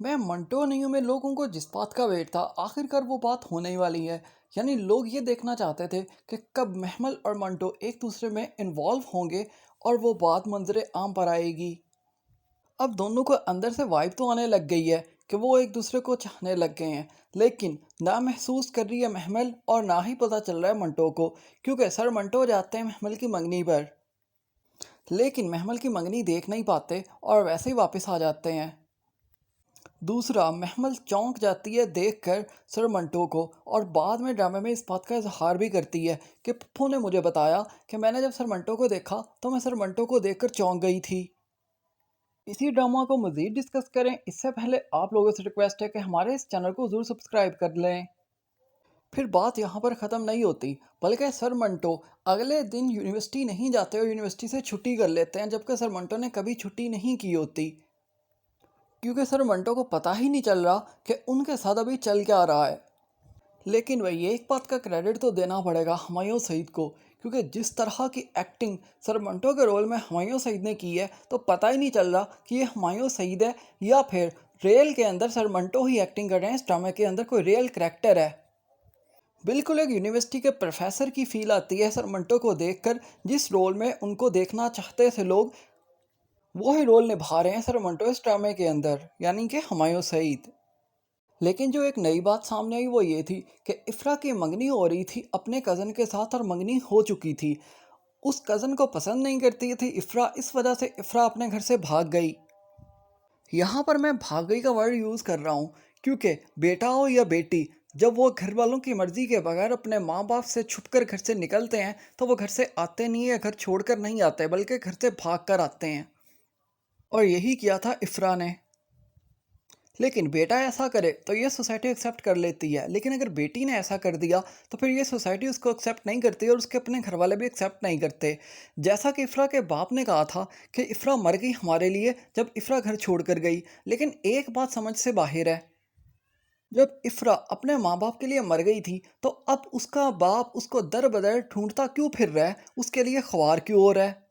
मैं मंटो नहीं हूँ में लोगों को जिस बात का वेट था आखिरकार वो बात होने ही वाली है। यानी लोग ये देखना चाहते थे कि कब महमल और मंटो एक दूसरे में इन्वॉल्व होंगे और वो बात मंजरे आम पर आएगी। अब दोनों को अंदर से वाइब तो आने लग गई है कि वो एक दूसरे को चाहने लग गए हैं, लेकिन ना महसूस कर रही है महमल और ना ही पता चल रहा है मंटो को, क्योंकि सर मंटो जाते हैं महमल की मंगनी पर, लेकिन महमल की मंगनी देख नहीं पाते और वैसे ही वापस आ जाते हैं। दूसरा, महमल चौंक जाती है देखकर सर मंटो को और बाद में ड्रामे में इस बात का इजहार भी करती है कि पप्पू ने मुझे बताया कि मैंने जब सर मंटो को देखा तो मैं सर मंटो को देखकर चौंक गई थी। इसी ड्रामा को मज़ीद डिस्कस करें इससे पहले आप लोगों से रिक्वेस्ट है कि हमारे इस चैनल को ज़रूर सब्सक्राइब कर लें। फिर बात यहाँ पर ख़त्म नहीं होती, बल्कि सर मंटो अगले दिन यूनिवर्सिटी नहीं जाते और यूनिवर्सिटी से छुट्टी कर लेते हैं, जबकि सर मंटो ने कभी छुट्टी नहीं की होती, क्योंकि सर मंटो को पता ही नहीं चल रहा कि उनके साथ अभी चल क्या रहा है। लेकिन वही एक बात का क्रेडिट तो देना पड़ेगा हुमायूं सईद को, क्योंकि जिस तरह की एक्टिंग सर मंटो के रोल में हुमायूं सईद ने की है तो पता ही नहीं चल रहा कि ये हुमायूं सईद है या फिर रियल के अंदर सर मंटो ही एक्टिंग कर रहे हैं, इस ड्रामे के अंदर कोई रियल करेक्टर है। बिल्कुल एक यूनिवर्सिटी के प्रोफेसर की फील आती है सर मंटो को देखकर, जिस रोल में उनको देखना चाहते थे लोग वो ही रोल निभा रहे हैं सर मंटो इस ड्रामे के अंदर, यानी कि हुमायूं सईद। लेकिन जो एक नई बात सामने आई वो ये थी कि इफ़रा की मंगनी हो रही थी अपने कज़न के साथ और मंगनी हो चुकी थी। उस कज़न को पसंद नहीं करती थी इफ़रा, इस वजह से इफ़रा अपने घर से भाग गई। यहाँ पर मैं भाग गई का वर्ड यूज़ कर रहा हूँ, क्योंकि बेटा हो या बेटी, जब वो घर वालों की मर्ज़ी के बगैर अपने माँ बाप से छुप कर घर से निकलते हैं तो वो घर से आते नहीं है, घर छोड़कर नहीं आते बल्कि घर से भाग कर आते हैं। और यही किया था इफ़रा ने। लेकिन बेटा ऐसा करे तो ये सोसाइटी एक्सेप्ट कर लेती है, लेकिन अगर बेटी ने ऐसा कर दिया तो फिर ये सोसाइटी उसको एक्सेप्ट नहीं करती और उसके अपने घर वाले भी एक्सेप्ट नहीं करते। जैसा कि इफ़रा के बाप ने कहा था कि इफ़रा मर गई हमारे लिए जब इफ़रा घर छोड़ कर गई, लेकिन एक बात समझ से बाहर है, जब इफ़रा अपने माँ बाप के लिए मर गई थी तो अब उसका बाप उसको दर बदर ढूंढता क्यों फिर रहा है, उसके लिए ख्वार क्यों हो रहा है।